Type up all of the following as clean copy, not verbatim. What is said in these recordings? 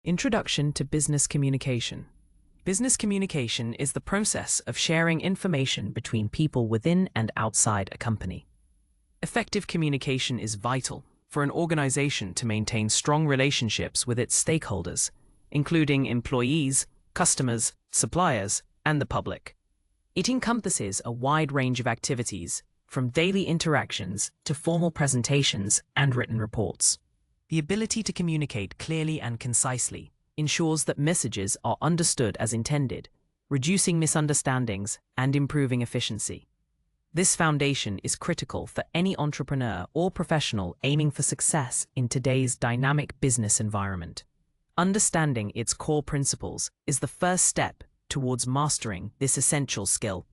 Introduction to Business Communication. Business communication is the process of sharing information between people within and outside a company. Effective communication is vital for an organization to maintain strong relationships with its stakeholders, including employees, customers, suppliers, and the public. It encompasses a wide range of activities, from daily interactions to formal presentations and written reports. The ability to communicate clearly and concisely ensures that messages are understood as intended, reducing misunderstandings and improving efficiency. This foundation is critical for any entrepreneur or professional aiming for success in today's dynamic business environment. Understanding its core principles is the first step towards mastering this essential skill.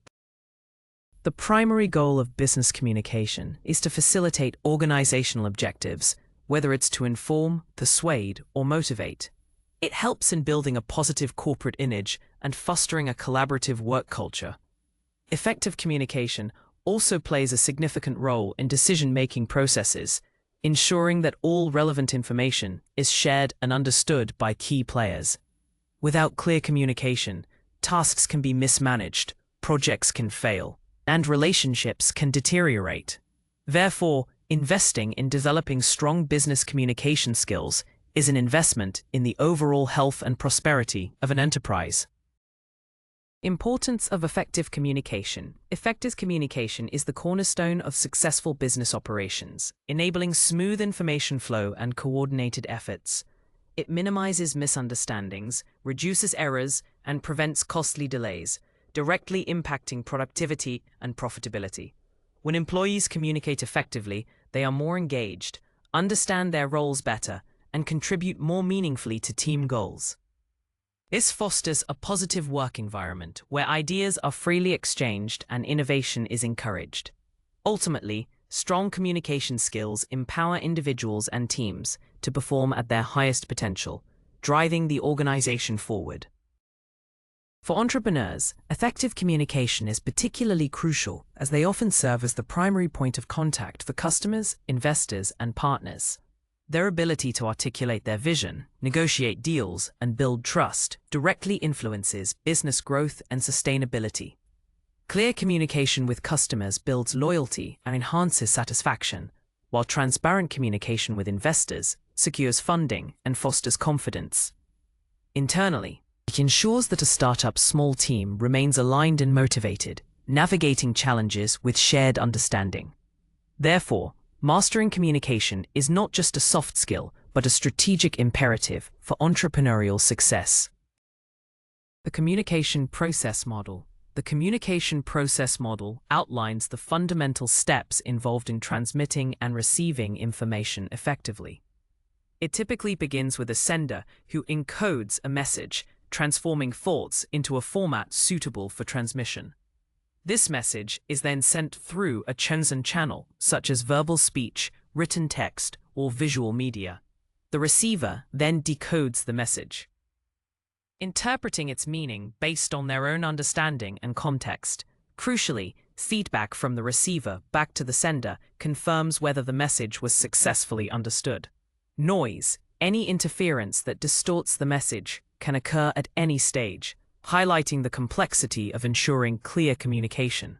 The primary goal of business communication is to facilitate organizational objectives, whether it's to inform, persuade, or motivate. It helps in building a positive corporate image and fostering a collaborative work culture. Effective communication also plays a significant role in decision-making processes, ensuring that all relevant information is shared and understood by key players. Without clear communication, tasks can be mismanaged, projects can fail, and relationships can deteriorate. Therefore, investing in developing strong business communication skills is an investment in the overall health and prosperity of an enterprise. Importance of effective communication. Effective communication is the cornerstone of successful business operations, enabling smooth information flow and coordinated efforts. It minimizes misunderstandings, reduces errors, and prevents costly delays, directly impacting productivity and profitability. When employees communicate effectively, they are more engaged, understand their roles better, and contribute more meaningfully to team goals. This fosters a positive work environment where ideas are freely exchanged and innovation is encouraged. Ultimately, strong communication skills empower individuals and teams to perform at their highest potential, driving the organization forward. For entrepreneurs, effective communication is particularly crucial as they often serve as the primary point of contact for customers, investors, and partners. Their ability to articulate their vision, negotiate deals, and build trust directly influences business growth and sustainability. Clear communication with customers builds loyalty and enhances satisfaction, while transparent communication with investors secures funding and fosters confidence. Internally, it ensures that a startup's small team remains aligned and motivated, navigating challenges with shared understanding. Therefore, mastering communication is not just a soft skill, but a strategic imperative for entrepreneurial success. The Communication Process Model. The communication process model outlines the fundamental steps involved in transmitting and receiving information effectively. It typically begins with a sender who encodes a message, transforming thoughts into a format suitable for transmission. This message is then sent through a chosen channel, such as verbal speech, written text, or visual media. The receiver then decodes the message, interpreting its meaning based on their own understanding and context. Crucially, feedback from the receiver back to the sender confirms whether the message was successfully understood. Noise, any interference that distorts the message, can occur at any stage, highlighting the complexity of ensuring clear communication.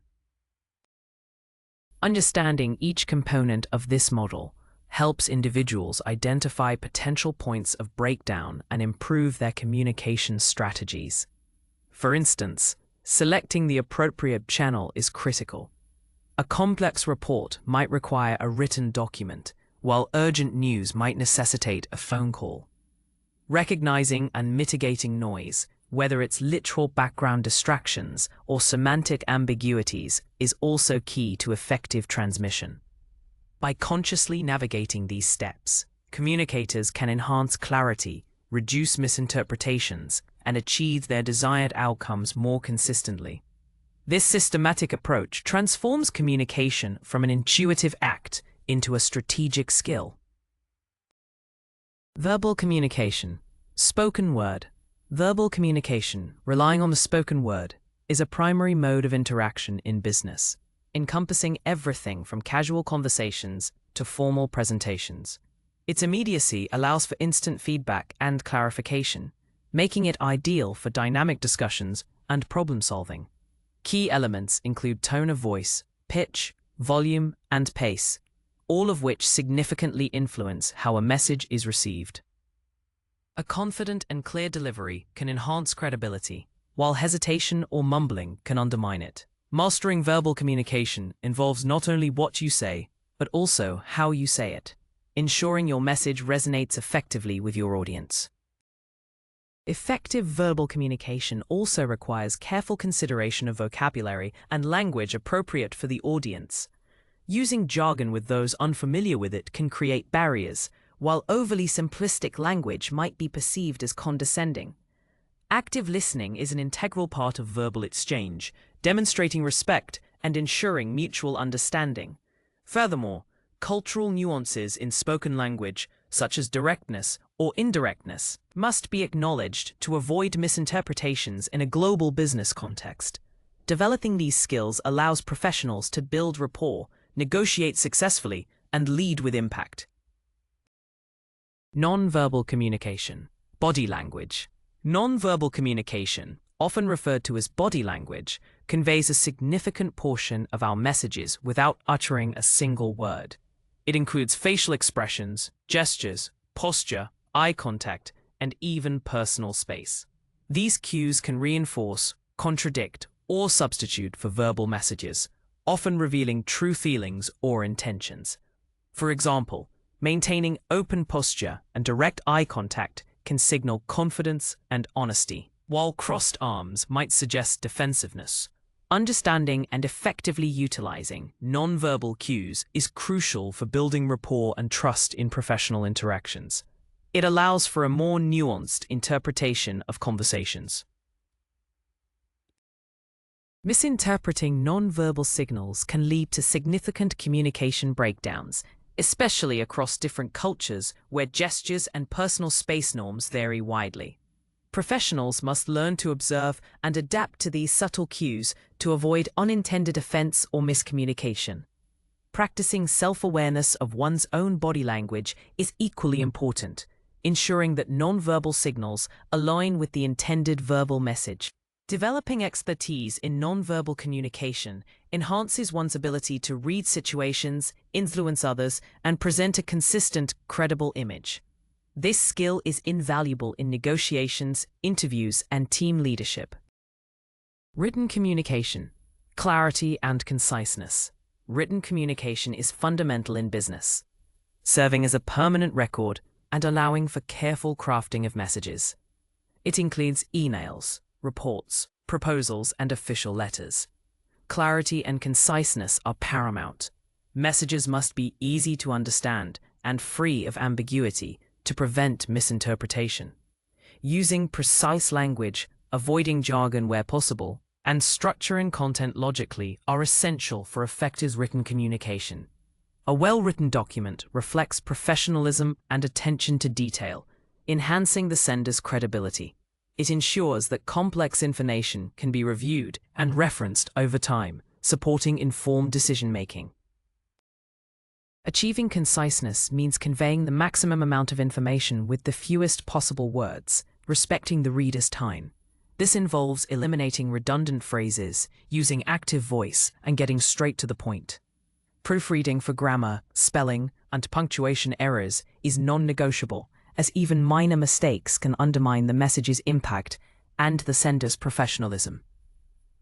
Understanding each component of this model helps individuals identify potential points of breakdown and improve their communication strategies. For instance, selecting the appropriate channel is critical. A complex report might require a written document, while urgent news might necessitate a phone call. Recognizing and mitigating noise, whether it's literal background distractions or semantic ambiguities, is also key to effective transmission. By consciously navigating these steps, communicators can enhance clarity, reduce misinterpretations, and achieve their desired outcomes more consistently. This systematic approach transforms communication from an intuitive act into a strategic skill. Verbal communication. Spoken word. Verbal communication, relying on the spoken word, is a primary mode of interaction in business, encompassing everything from casual conversations to formal presentations. Its immediacy allows for instant feedback and clarification, making it ideal for dynamic discussions and problem-solving. Key elements include tone of voice, pitch, volume, and pace, all of which significantly influence how a message is received. A confident and clear delivery can enhance credibility, while hesitation or mumbling can undermine it. Mastering verbal communication involves not only what you say, but also how you say it, ensuring your message resonates effectively with your audience. Effective verbal communication also requires careful consideration of vocabulary and language appropriate for the audience. Using jargon with those unfamiliar with it can create barriers, while overly simplistic language might be perceived as condescending. Active listening is an integral part of verbal exchange, demonstrating respect and ensuring mutual understanding. Furthermore, cultural nuances in spoken language, such as directness or indirectness, must be acknowledged to avoid misinterpretations in a global business context. Developing these skills allows professionals to build rapport, negotiate successfully, and lead with impact. Non-verbal communication, body language. Non-verbal communication, often referred to as body language, conveys a significant portion of our messages without uttering a single word. It includes facial expressions, gestures, posture, eye contact, and even personal space. These cues can reinforce, contradict, or substitute for verbal messages, often revealing true feelings or intentions. For example, maintaining open posture and direct eye contact can signal confidence and honesty, while crossed arms might suggest defensiveness. Understanding and effectively utilizing nonverbal cues is crucial for building rapport and trust in professional interactions. It allows for a more nuanced interpretation of conversations. Misinterpreting nonverbal signals can lead to significant communication breakdowns, especially across different cultures where gestures and personal space norms vary widely. Professionals must learn to observe and adapt to these subtle cues to avoid unintended offense or miscommunication. Practicing self-awareness of one's own body language is equally important, ensuring that nonverbal signals align with the intended verbal message. Developing expertise in nonverbal communication enhances one's ability to read situations, influence others, and present a consistent, credible image. This skill is invaluable in negotiations, interviews, and team leadership. Written communication, clarity and conciseness. Written communication is fundamental in business, serving as a permanent record and allowing for careful crafting of messages. It includes emails, reports, proposals, and official letters. Clarity and conciseness are paramount. Messages must be easy to understand and free of ambiguity to prevent misinterpretation. Using precise language, avoiding jargon where possible, and structuring content logically are essential for effective written communication. A well-written document reflects professionalism and attention to detail, enhancing the sender's credibility. It ensures that complex information can be reviewed and referenced over time, supporting informed decision-making. Achieving conciseness means conveying the maximum amount of information with the fewest possible words, respecting the reader's time. This involves eliminating redundant phrases, using active voice, and getting straight to the point. Proofreading for grammar, spelling, and punctuation errors is non-negotiable, as even minor mistakes can undermine the message's impact and the sender's professionalism.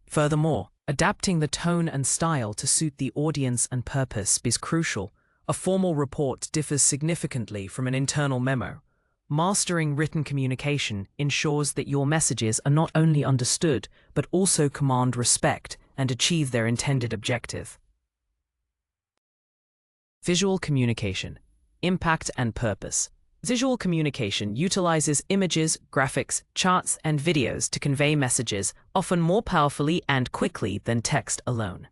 Furthermore, adapting the tone and style to suit the audience and purpose is crucial. A formal report differs significantly from an internal memo. Mastering written communication ensures that your messages are not only understood, but also command respect and achieve their intended objective. Visual communication, impact and purpose. Visual communication utilizes images, graphics, charts, and videos to convey messages, often more powerfully and quickly than text alone.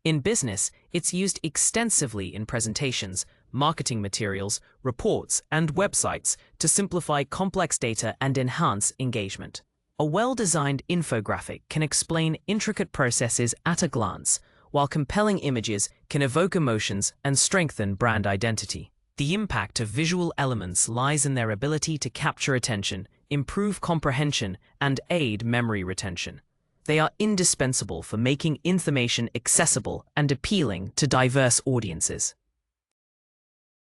In business, it's used extensively in presentations, marketing materials, reports, and websites to simplify complex data and enhance engagement. A well-designed infographic can explain intricate processes at a glance, while compelling images can evoke emotions and strengthen brand identity. The impact of visual elements lies in their ability to capture attention, improve comprehension, and aid memory retention. They are indispensable for making information accessible and appealing to diverse audiences.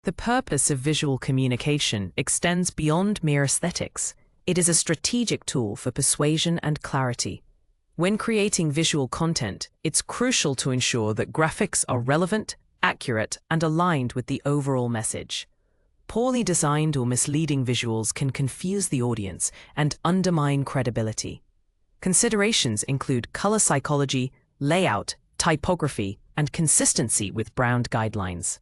The purpose of visual communication extends beyond mere aesthetics. It is a strategic tool for persuasion and clarity. When creating visual content, it's crucial to ensure that graphics are relevant, accurate, and aligned with the overall message. Poorly designed or misleading visuals can confuse the audience and undermine credibility. Considerations include color psychology, layout, typography, and consistency with brand guidelines.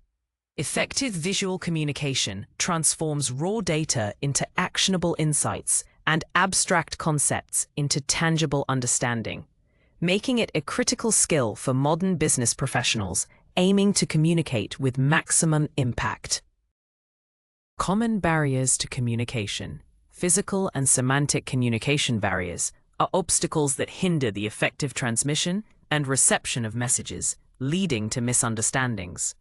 Effective visual communication transforms raw data into actionable insights and abstract concepts into tangible understanding, making it a critical skill for modern business professionals aiming to communicate with maximum impact. Common barriers to communication. Physical and semantic communication barriers are obstacles that hinder the effective transmission and reception of messages, leading to misunderstandings.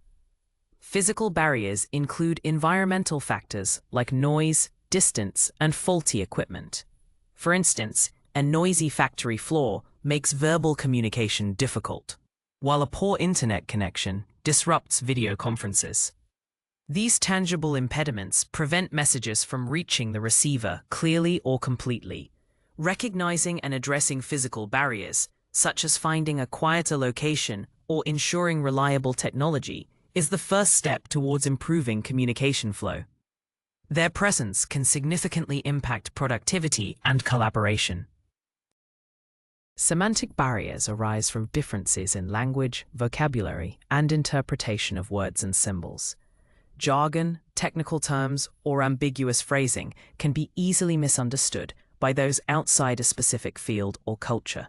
Physical barriers include environmental factors like noise, distance, and faulty equipment. For instance, a noisy factory floor makes verbal communication difficult, while a poor internet connection disrupts video conferences. These tangible impediments prevent messages from reaching the receiver clearly or completely. Recognizing and addressing physical barriers, such as finding a quieter location or ensuring reliable technology, is the first step towards improving communication flow. Their presence can significantly impact productivity and collaboration. Semantic barriers arise from differences in language, vocabulary, and interpretation of words and symbols. Jargon, technical terms, or ambiguous phrasing can be easily misunderstood by those outside a specific field or culture.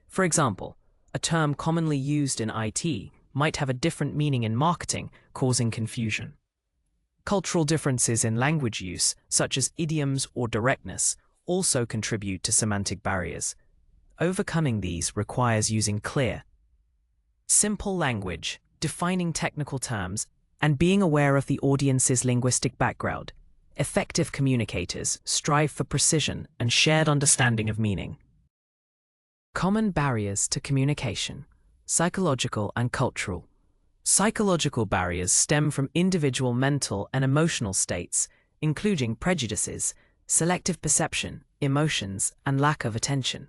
For example, a term commonly used in IT might have a different meaning in marketing, causing confusion. Cultural differences in language use, such as idioms or directness, also contribute to semantic barriers. Overcoming these requires using clear, simple language, defining technical terms, and being aware of the audience's linguistic background. Effective communicators strive for precision and shared understanding of meaning. Common barriers to communication. Psychological and cultural. Psychological barriers stem from individual mental and emotional states, including prejudices, selective perception, emotions, and lack of attention.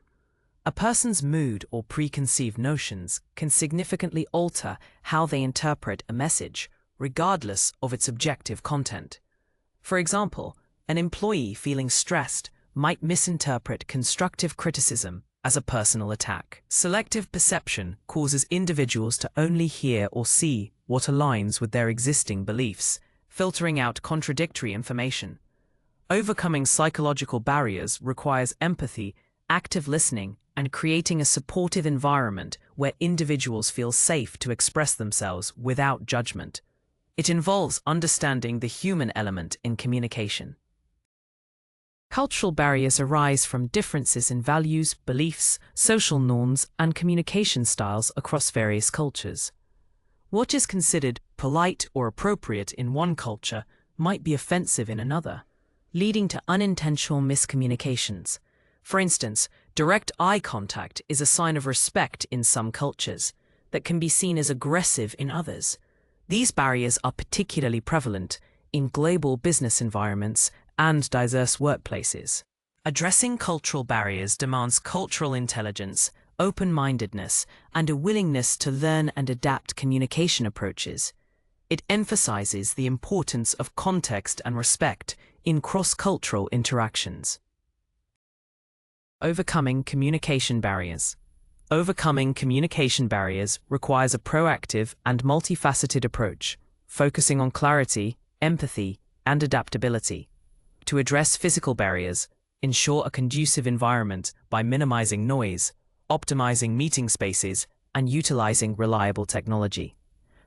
A person's mood or preconceived notions can significantly alter how they interpret a message, regardless of its objective content. For example, an employee feeling stressed might misinterpret constructive criticism as a personal attack. Selective perception causes individuals to only hear or see what aligns with their existing beliefs, filtering out contradictory information. Overcoming psychological barriers requires empathy, active listening, and creating a supportive environment where individuals feel safe to express themselves without judgment. It involves understanding the human element in communication. Cultural barriers arise from differences in values, beliefs, social norms, and communication styles across various cultures. What is considered polite or appropriate in one culture might be offensive in another, leading to unintentional miscommunications. For instance, direct eye contact is a sign of respect in some cultures that can be seen as aggressive in others. These barriers are particularly prevalent in global business environments and diverse workplaces. Addressing cultural barriers demands cultural intelligence, open-mindedness, and a willingness to learn and adapt communication approaches. It emphasizes the importance of context and respect in cross-cultural interactions. Overcoming communication barriers. Overcoming communication barriers requires a proactive and multifaceted approach, focusing on clarity, empathy, and adaptability. To address physical barriers, ensure a conducive environment by minimizing noise, optimizing meeting spaces, and utilizing reliable technology.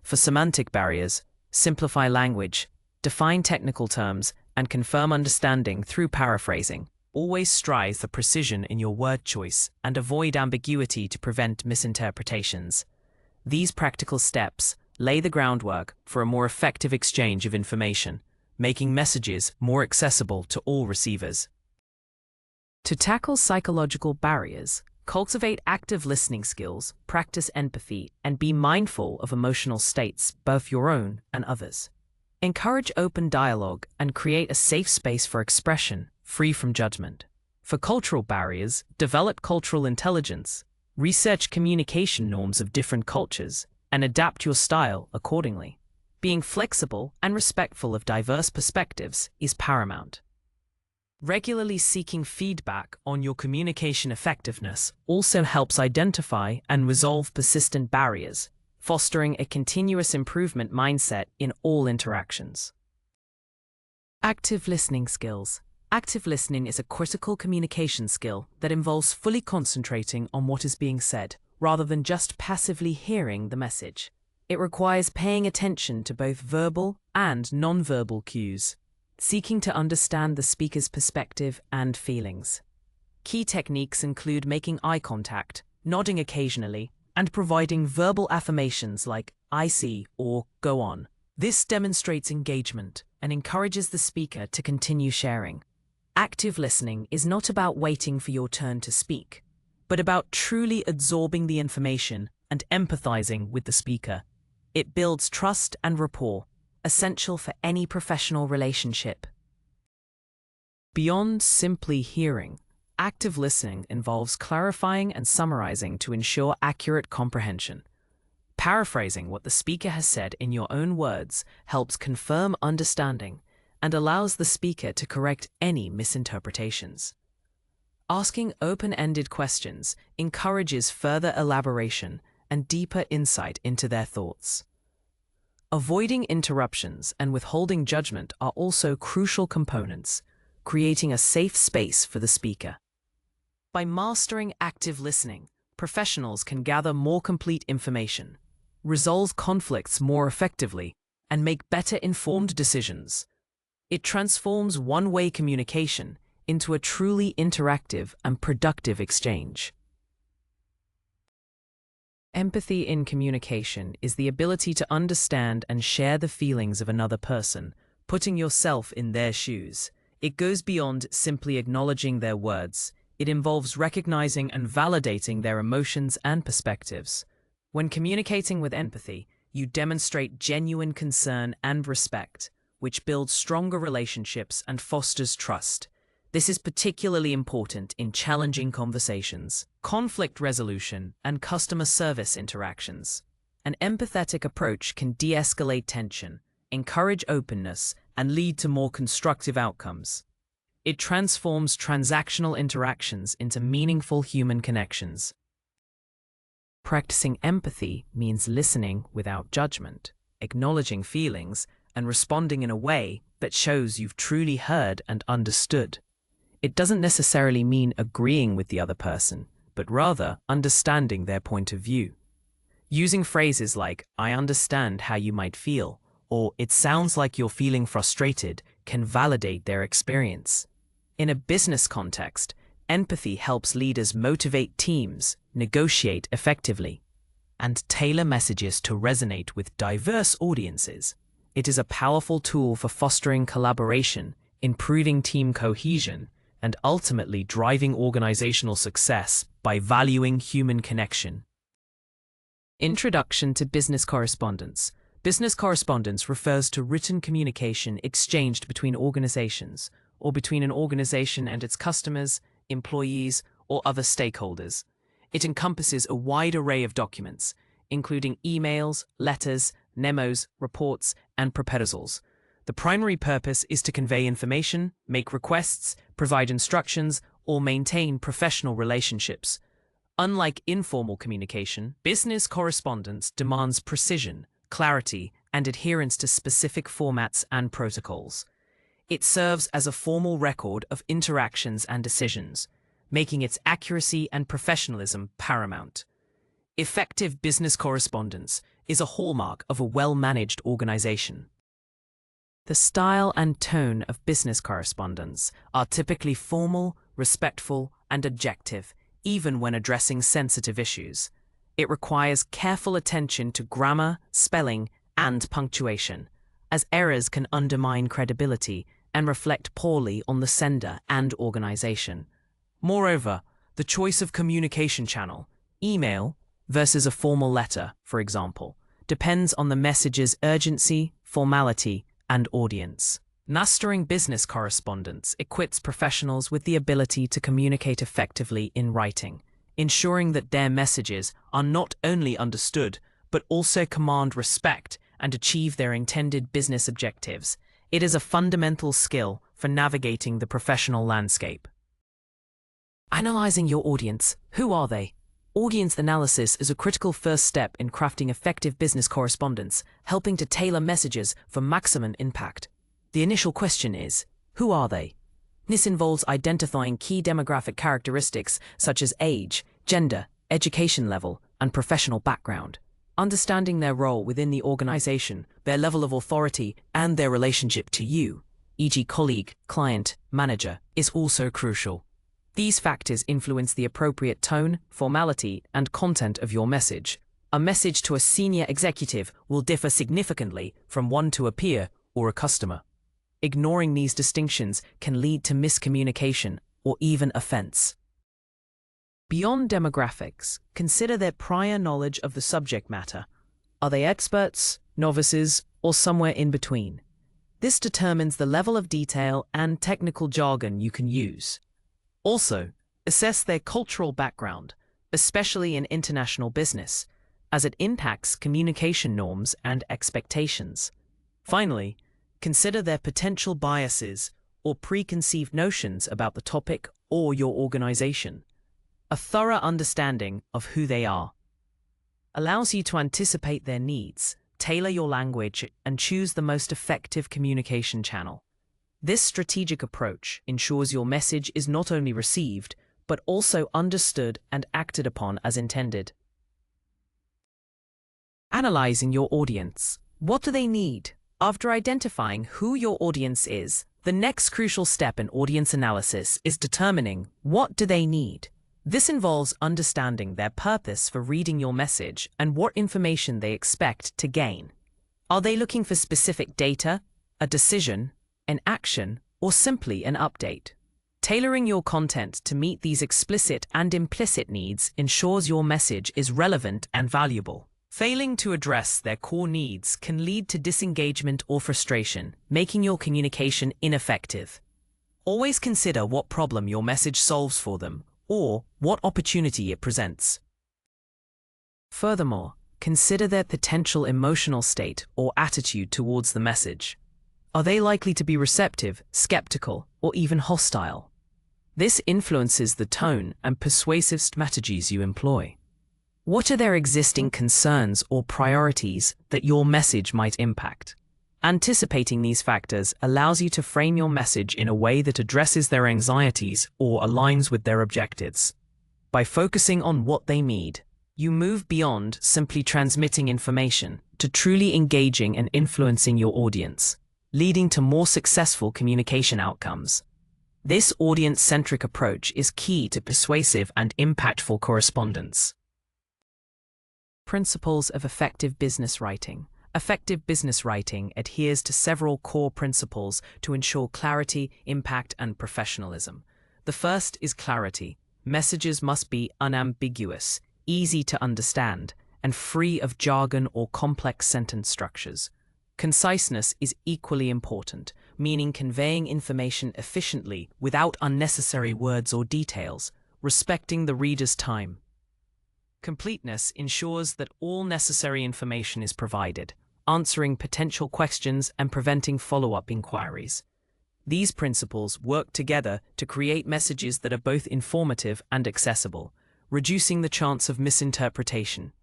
For semantic barriers, simplify language, define technical terms, and confirm understanding through paraphrasing. Always strive for precision in your word choice and avoid ambiguity to prevent misinterpretations. These practical steps lay the groundwork for a more effective exchange of information, making messages more accessible to all receivers. To tackle psychological barriers, cultivate active listening skills, practice empathy, and be mindful of emotional states, both your own and others. Encourage open dialogue and create a safe space for expression, free from judgment. For cultural barriers, develop cultural intelligence, research communication norms of different cultures, and adapt your style accordingly. Being flexible and respectful of diverse perspectives is paramount. Regularly seeking feedback on your communication effectiveness also helps identify and resolve persistent barriers, fostering a continuous improvement mindset in all interactions. Active listening skills. Active listening is a critical communication skill that involves fully concentrating on what is being said, rather than just passively hearing the message. It requires paying attention to both verbal and nonverbal cues, seeking to understand the speaker's perspective and feelings. Key techniques include making eye contact, nodding occasionally, and providing verbal affirmations like "I see" or "go on." This demonstrates engagement and encourages the speaker to continue sharing. Active listening is not about waiting for your turn to speak, but about truly absorbing the information and empathizing with the speaker. It builds trust and rapport, essential for any professional relationship. Beyond simply hearing, active listening involves clarifying and summarizing to ensure accurate comprehension. Paraphrasing what the speaker has said in your own words helps confirm understanding and allows the speaker to correct any misinterpretations. Asking open-ended questions encourages further elaboration and deeper insight into their thoughts. Avoiding interruptions and withholding judgment are also crucial components, creating a safe space for the speaker. By mastering active listening, professionals can gather more complete information, resolve conflicts more effectively, and make better informed decisions. It transforms one-way communication into a truly interactive and productive exchange. Empathy in communication is the ability to understand and share the feelings of another person, putting yourself in their shoes. It goes beyond simply acknowledging their words. It involves recognizing and validating their emotions and perspectives. When communicating with empathy, you demonstrate genuine concern and respect, which builds stronger relationships and fosters trust. This is particularly important in challenging conversations, conflict resolution, and customer service interactions. An empathetic approach can de-escalate tension, encourage openness, and lead to more constructive outcomes. It transforms transactional interactions into meaningful human connections. Practicing empathy means listening without judgment, acknowledging feelings, and responding in a way that shows you've truly heard and understood. It doesn't necessarily mean agreeing with the other person, but rather understanding their point of view. Using phrases like, "I understand how you might feel," or "it sounds like you're feeling frustrated," can validate their experience. In a business context, empathy helps leaders motivate teams, negotiate effectively, and tailor messages to resonate with diverse audiences. It is a powerful tool for fostering collaboration, improving team cohesion, and ultimately driving organizational success by valuing human connection. Introduction to business correspondence. Business correspondence refers to written communication exchanged between organizations, or between an organization and its customers, employees, or other stakeholders. It encompasses a wide array of documents, including emails, letters, memos, reports, and proposals. The primary purpose is to convey information, make requests, provide instructions, or maintain professional relationships. Unlike informal communication, business correspondence demands precision, clarity, and adherence to specific formats and protocols. It serves as a formal record of interactions and decisions, making its accuracy and professionalism paramount. Effective business correspondence is a hallmark of a well-managed organization. The style and tone of business correspondence are typically formal, respectful, and objective, even when addressing sensitive issues. It requires careful attention to grammar, spelling, and punctuation, as errors can undermine credibility and reflect poorly on the sender and organization. Moreover, the choice of communication channel, email versus a formal letter, for example, depends on the message's urgency, formality, and audience. Mastering business correspondence equips professionals with the ability to communicate effectively in writing, ensuring that their messages are not only understood, but also command respect and achieve their intended business objectives. It is a fundamental skill for navigating the professional landscape. Analyzing your audience. Who are they? Audience analysis is a critical first step in crafting effective business correspondence, helping to tailor messages for maximum impact. The initial question is, who are they? This involves identifying key demographic characteristics such as age, gender, education level, and professional background. Understanding their role within the organization, their level of authority, and their relationship to you, e.g. colleague, client, manager, is also crucial. These factors influence the appropriate tone, formality, and content of your message. A message to a senior executive will differ significantly from one to a peer or a customer. Ignoring these distinctions can lead to miscommunication or even offense. Beyond demographics, consider their prior knowledge of the subject matter. Are they experts, novices, or somewhere in between? This determines the level of detail and technical jargon you can use. Also, assess their cultural background, especially in international business, as it impacts communication norms and expectations. Finally, consider their potential biases or preconceived notions about the topic or your organization. A thorough understanding of who they are allows you to anticipate their needs, tailor your language, and choose the most effective communication channel. This strategic approach ensures your message is not only received, but also understood and acted upon as intended. Analyzing your audience. What do they need? After identifying who your audience is, the next crucial step in audience analysis is determining what do they need. This involves understanding their purpose for reading your message and what information they expect to gain. Are they looking for specific data, a decision, an action, or simply an update? Tailoring your content to meet these explicit and implicit needs ensures your message is relevant and valuable. Failing to address their core needs can lead to disengagement or frustration, making your communication ineffective. Always consider what problem your message solves for them, or what opportunity it presents. Furthermore, consider their potential emotional state or attitude towards the message. Are they likely to be receptive, skeptical, or even hostile? This influences the tone and persuasive strategies you employ. What are their existing concerns or priorities that your message might impact? Anticipating these factors allows you to frame your message in a way that addresses their anxieties or aligns with their objectives. By focusing on what they need, you move beyond simply transmitting information to truly engaging and influencing your audience, leading to more successful communication outcomes. This audience-centric approach is key to persuasive and impactful correspondence. Principles of effective business writing. Effective business writing adheres to several core principles to ensure clarity, impact, and professionalism. The first is clarity. Messages must be unambiguous, easy to understand, and free of jargon or complex sentence structures. Conciseness is equally important, meaning conveying information efficiently without unnecessary words or details, respecting the reader's time. Completeness ensures that all necessary information is provided, answering potential questions and preventing follow-up inquiries. These principles work together to create messages that are both informative and accessible, reducing the chance of misinterpretation.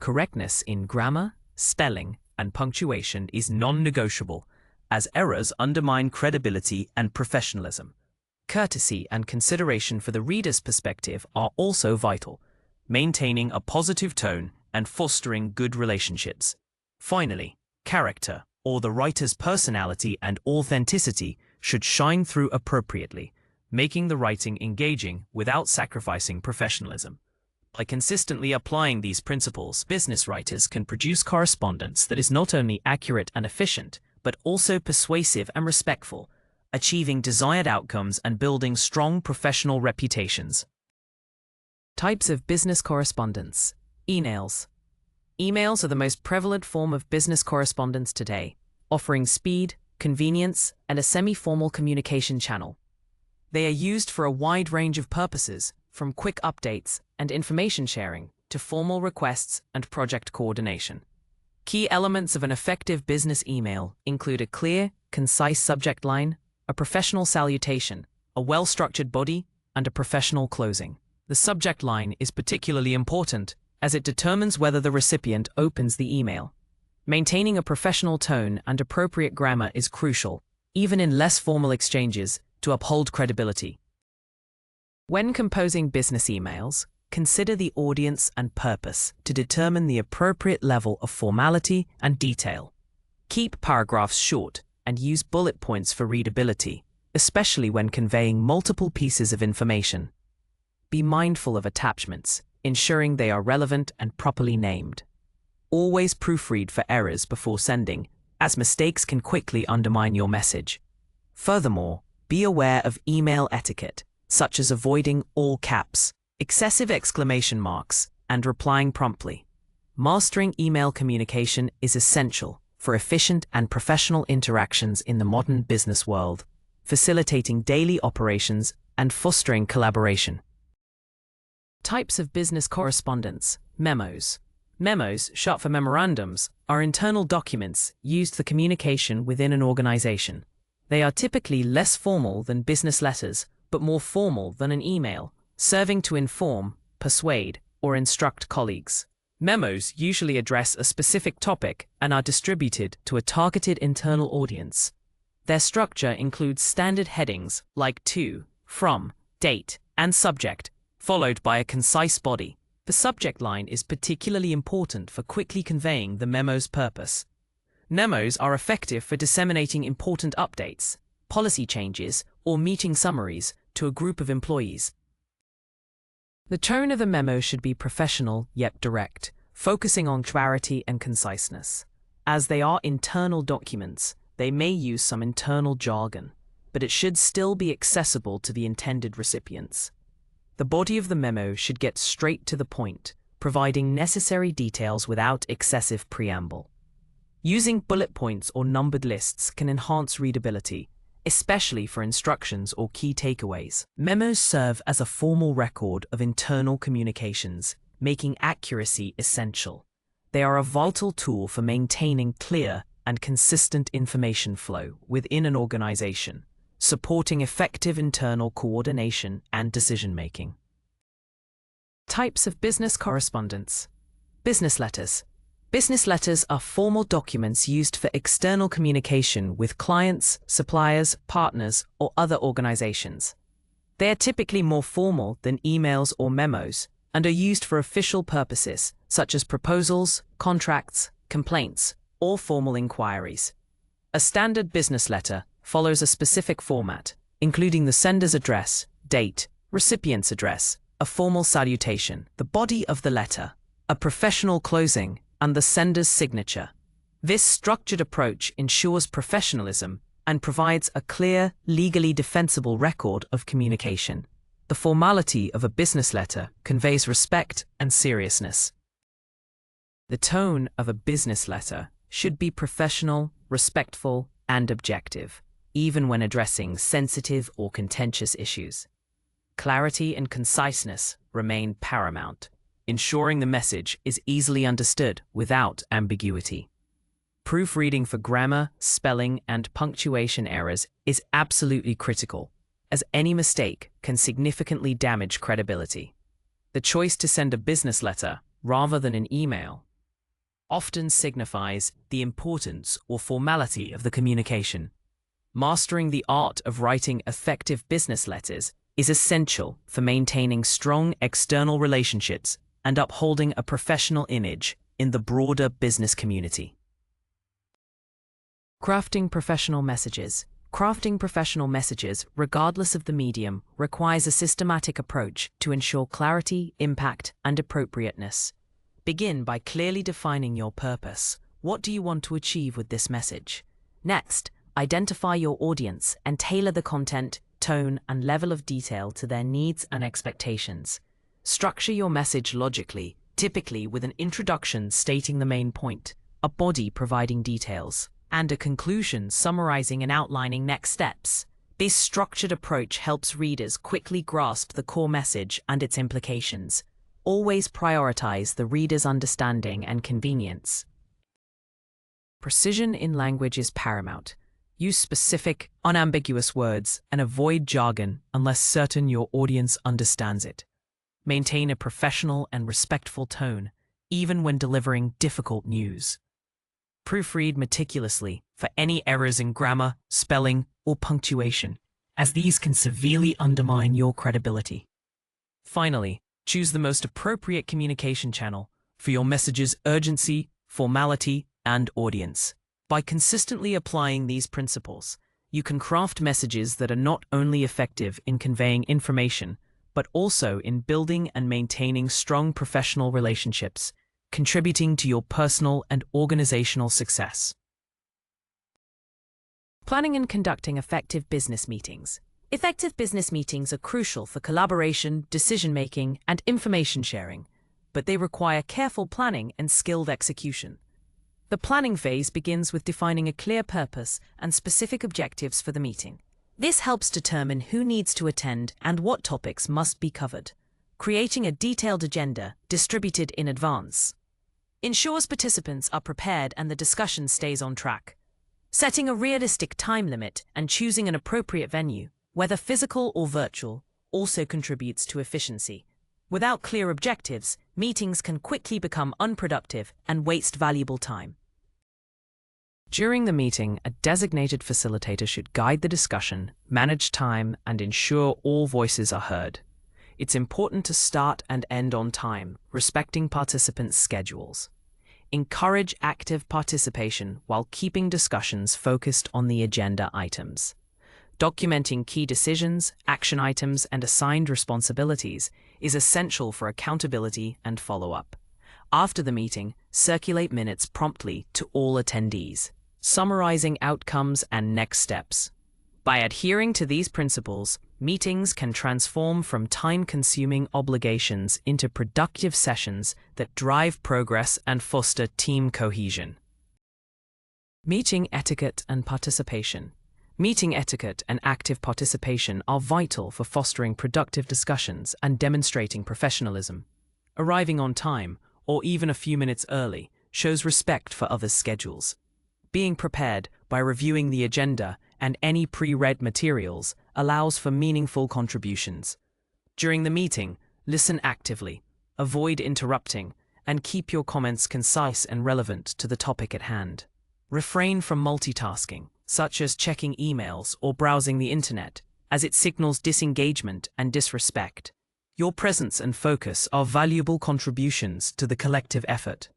Correctness in grammar, spelling, and punctuation is non-negotiable, as errors undermine credibility and professionalism. Courtesy and consideration for the reader's perspective are also vital, maintaining a positive tone and fostering good relationships. Finally, character, or the writer's personality and authenticity, should shine through appropriately, making the writing engaging without sacrificing professionalism. By consistently applying these principles, business writers can produce correspondence that is not only accurate and efficient, but also persuasive and respectful, achieving desired outcomes and building strong professional reputations. Types of business correspondence. Emails. Emails are the most prevalent form of business correspondence today, offering speed, convenience, and a semi-formal communication channel. They are used for a wide range of purposes, from quick updates and information sharing to formal requests and project coordination. Key elements of an effective business email include a clear, concise subject line, a professional salutation, a well-structured body, and a professional closing. The subject line is particularly important as it determines whether the recipient opens the email. Maintaining a professional tone and appropriate grammar is crucial, even in less formal exchanges, to uphold credibility. When composing business emails, consider the audience and purpose to determine the appropriate level of formality and detail. Keep paragraphs short and use bullet points for readability, especially when conveying multiple pieces of information. Be mindful of attachments, ensuring they are relevant and properly named. Always proofread for errors before sending, as mistakes can quickly undermine your message. Furthermore, be aware of email etiquette, such as avoiding all caps, excessive exclamation marks, and replying promptly. Mastering email communication is essential for efficient and professional interactions in the modern business world, facilitating daily operations and fostering collaboration. Types of business correspondence. Memos. Memos, short for memorandums, are internal documents used for communication within an organization. They are typically less formal than business letters, but more formal than an email, serving to inform, persuade, or instruct colleagues. Memos usually address a specific topic and are distributed to a targeted internal audience. Their structure includes standard headings like to, from, date, and subject, followed by a concise body. The subject line is particularly important for quickly conveying the memo's purpose. Memos are effective for disseminating important updates, policy changes, or meeting summaries to a group of employees. The tone of the memo should be professional yet direct, focusing on clarity and conciseness. As they are internal documents, they may use some internal jargon, but it should still be accessible to the intended recipients. The body of the memo should get straight to the point, providing necessary details without excessive preamble. Using bullet points or numbered lists can enhance readability, especially for instructions or key takeaways. Memos serve as a formal record of internal communications, making accuracy essential. They are a vital tool for maintaining clear and consistent information flow within an organization, supporting effective internal coordination and decision-making. Types of business correspondence. Business letters. Business letters are formal documents used for external communication with clients, suppliers, partners, or other organizations. They are typically more formal than emails or memos and are used for official purposes, such as proposals, contracts, complaints, or formal inquiries. A standard business letter follows a specific format, including the sender's address, date, recipient's address, a formal salutation, the body of the letter, a professional closing, and the sender's signature. This structured approach ensures professionalism and provides a clear, legally defensible record of communication. The formality of a business letter conveys respect and seriousness. The tone of a business letter should be professional, respectful, and objective, even when addressing sensitive or contentious issues. Clarity and conciseness remain paramount, ensuring the message is easily understood without ambiguity. Proofreading for grammar, spelling, and punctuation errors is absolutely critical, as any mistake can significantly damage credibility. The choice to send a business letter rather than an email often signifies the importance or formality of the communication. Mastering the art of writing effective business letters is essential for maintaining strong external relationships and upholding a professional image in the broader business community. Crafting professional messages. Crafting professional messages, regardless of the medium, requires a systematic approach to ensure clarity, impact, and appropriateness. Begin by clearly defining your purpose. What do you want to achieve with this message? Next, identify your audience and tailor the content, tone, and level of detail to their needs and expectations. Structure your message logically, typically with an introduction stating the main point, a body providing details, and a conclusion summarizing and outlining next steps. This structured approach helps readers quickly grasp the core message and its implications. Always prioritize the reader's understanding and convenience. Precision in language is paramount. Use specific, unambiguous words and avoid jargon unless certain your audience understands it. Maintain a professional and respectful tone, even when delivering difficult news. Proofread meticulously for any errors in grammar, spelling, or punctuation, as these can severely undermine your credibility. Finally, choose the most appropriate communication channel for your message's urgency, formality, and audience. By consistently applying these principles, you can craft messages that are not only effective in conveying information, but also in building and maintaining strong professional relationships, contributing to your personal and organizational success. Planning and conducting effective business meetings. Effective business meetings are crucial for collaboration, decision-making, and information sharing, but they require careful planning and skilled execution. The planning phase begins with defining a clear purpose and specific objectives for the meeting. This helps determine who needs to attend and what topics must be covered. Creating a detailed agenda, distributed in advance, ensures participants are prepared and the discussion stays on track. Setting a realistic time limit and choosing an appropriate venue, whether physical or virtual, also contributes to efficiency. Without clear objectives, meetings can quickly become unproductive and waste valuable time. During the meeting, a designated facilitator should guide the discussion, manage time, and ensure all voices are heard. It's important to start and end on time, respecting participants' schedules. Encourage active participation while keeping discussions focused on the agenda items. Documenting key decisions, action items, and assigned responsibilities is essential for accountability and follow-up. After the meeting, circulate minutes promptly to all attendees, summarizing outcomes and next steps. By adhering to these principles, meetings can transform from time-consuming obligations into productive sessions that drive progress and foster team cohesion. Meeting etiquette and participation. Meeting etiquette and active participation are vital for fostering productive discussions and demonstrating professionalism. Arriving on time, or even a few minutes early, shows respect for others' schedules. Being prepared by reviewing the agenda and any pre-read materials allows for meaningful contributions. During the meeting, listen actively, avoid interrupting, and keep your comments concise and relevant to the topic at hand. Refrain from multitasking, such as checking emails or browsing the internet, as it signals disengagement and disrespect. Your presence and focus are valuable contributions to the collective effort.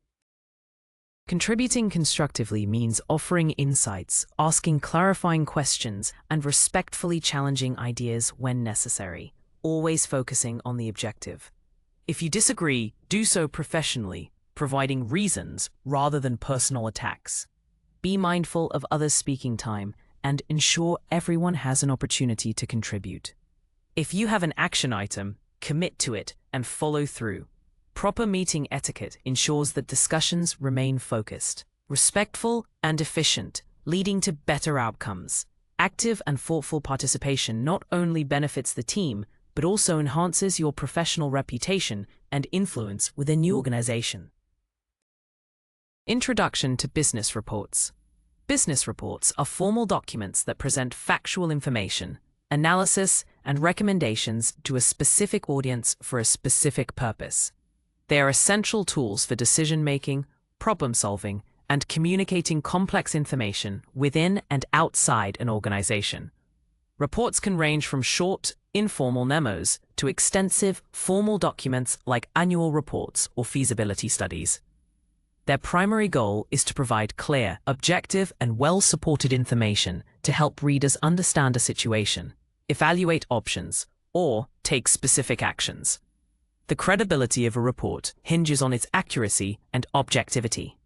Contributing constructively means offering insights, asking clarifying questions, and respectfully challenging ideas when necessary, always focusing on the objective. If you disagree, do so professionally, providing reasons rather than personal attacks. Be mindful of others' speaking time and ensure everyone has an opportunity to contribute. If you have an action item, commit to it and follow through. Proper meeting etiquette ensures that discussions remain focused, respectful, and efficient, leading to better outcomes. Active and thoughtful participation not only benefits the team, but also enhances your professional reputation and influence within your organization. Introduction to business reports. Business reports are formal documents that present factual information, analysis, and recommendations to a specific audience for a specific purpose. They are essential tools for decision-making, problem-solving, and communicating complex information within and outside an organization. Reports can range from short, informal memos to extensive, formal documents like annual reports or feasibility studies. Their primary goal is to provide clear, objective, and well-supported information to help readers understand a situation, evaluate options, or take specific actions. The credibility of a report hinges on its accuracy and objectivity.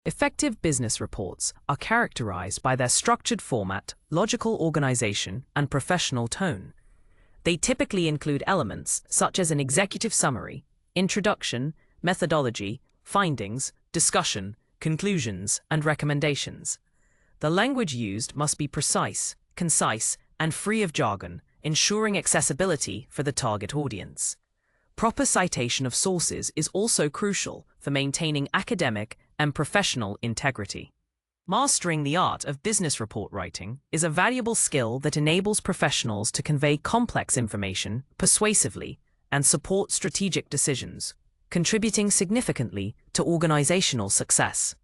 Effective business reports are characterized by their structured format, logical organization, and professional tone. They typically include elements such as an executive summary, introduction, methodology, findings, discussion, conclusions, and recommendations. The language used must be precise, concise, and free of jargon, ensuring accessibility for the target audience. Proper citation of sources is also crucial for maintaining academic and professional integrity. Mastering the art of business report writing is a valuable skill that enables professionals to convey complex information persuasively and support strategic decisions, contributing significantly to organizational success.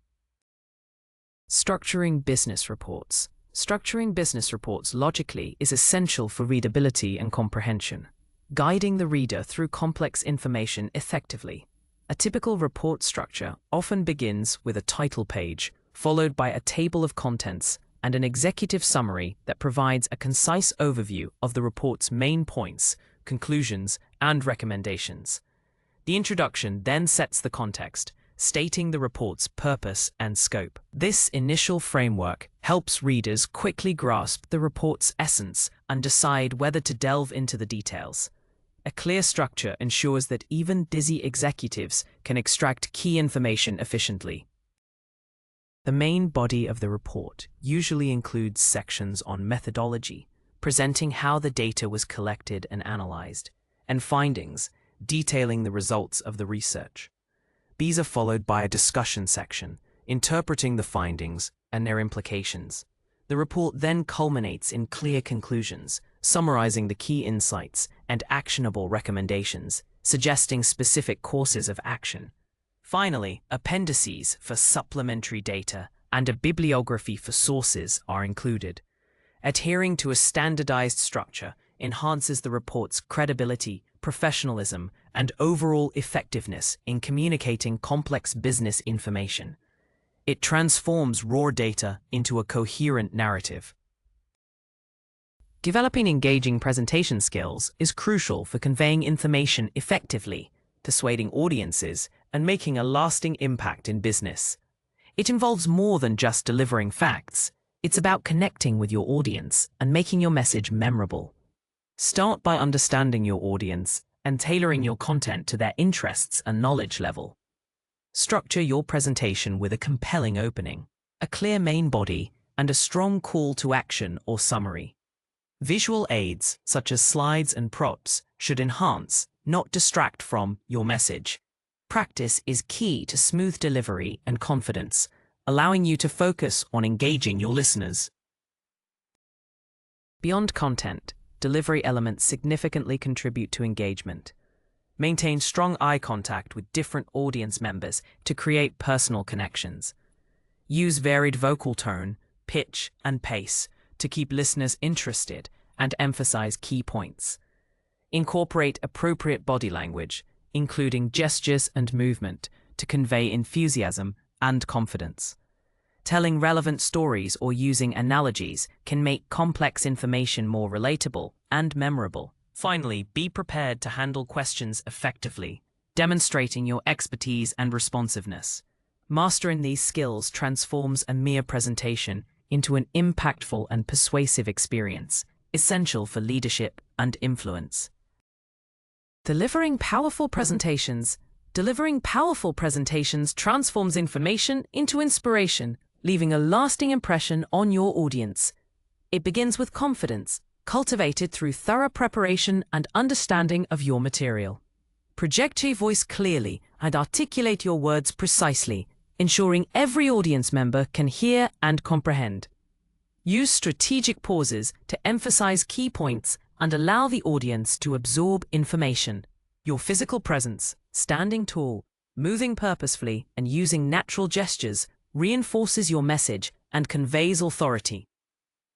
Structuring business reports. Structuring business reports logically is essential for readability and comprehension, guiding the reader through complex information effectively. A typical report structure often begins with a title page, followed by a table of contents and an executive summary that provides a concise overview of the report's main points, conclusions, and recommendations. The introduction then sets the context, stating the report's purpose and scope. This initial framework helps readers quickly grasp the report's essence and decide whether to delve into the details. A clear structure ensures that even busy executives can extract key information efficiently. The main body of the report usually includes sections on methodology, presenting how the data was collected and analyzed, and findings, detailing the results of the research. These are followed by a discussion section, interpreting the findings and their implications. The report then culminates in clear conclusions, summarizing the key insights and actionable recommendations, suggesting specific courses of action. Finally, appendices for supplementary data and a bibliography for sources are included. Adhering to a standardized structure enhances the report's credibility, professionalism, and overall effectiveness in communicating complex business information. It transforms raw data into a coherent narrative. Developing engaging presentation skills is crucial for conveying information effectively, persuading audiences, and making a lasting impact in business. It involves more than just delivering facts. It's about connecting with your audience and making your message memorable. Start by understanding your audience and tailoring your content to their interests and knowledge level. Structure your presentation with a compelling opening, a clear main body, and a strong call to action or summary. Visual aids, such as slides and props, should enhance, not distract from, your message. Practice is key to smooth delivery and confidence, allowing you to focus on engaging your listeners. Beyond content, delivery elements significantly contribute to engagement. Maintain strong eye contact with different audience members to create personal connections. Use varied vocal tone, pitch, and pace to keep listeners interested and emphasize key points. Incorporate appropriate body language, including gestures and movement, to convey enthusiasm and confidence. Telling relevant stories or using analogies can make complex information more relatable and memorable. Finally, be prepared to handle questions effectively, demonstrating your expertise and responsiveness. Mastering these skills transforms a mere presentation into an impactful and persuasive experience, essential for leadership and influence. Delivering powerful presentations. Delivering powerful presentations transforms information into inspiration, leaving a lasting impression on your audience. It begins with confidence, cultivated through thorough preparation and understanding of your material. Project your voice clearly and articulate your words precisely, ensuring every audience member can hear and comprehend. Use strategic pauses to emphasize key points and allow the audience to absorb information. Your physical presence, standing tall, moving purposefully, and using natural gestures reinforces your message and conveys authority.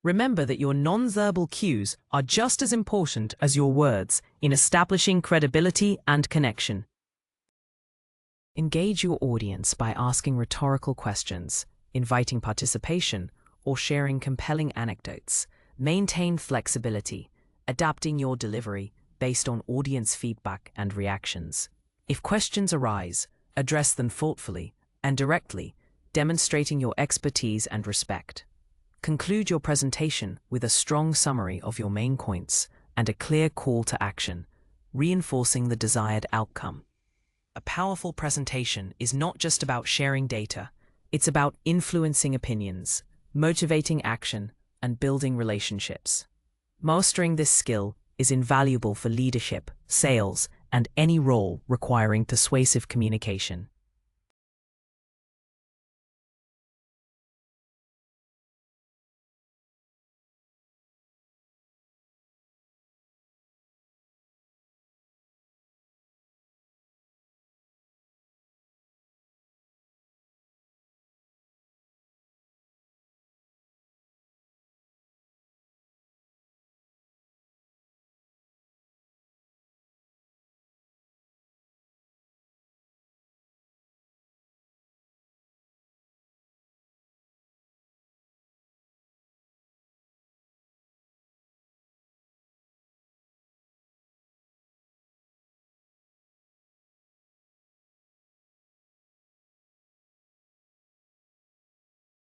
Remember that your nonverbal cues are just as important as your words in establishing credibility and connection. Engage your audience by asking rhetorical questions, inviting participation, or sharing compelling anecdotes. Maintain flexibility, adapting your delivery based on audience feedback and reactions. If questions arise, address them thoughtfully and directly, demonstrating your expertise and respect. Conclude your presentation with a strong summary of your main points and a clear call to action, reinforcing the desired outcome. A powerful presentation is not just about sharing data, it's about influencing opinions, motivating action, and building relationships. Mastering this skill is invaluable for leadership, sales, and any role requiring persuasive communication.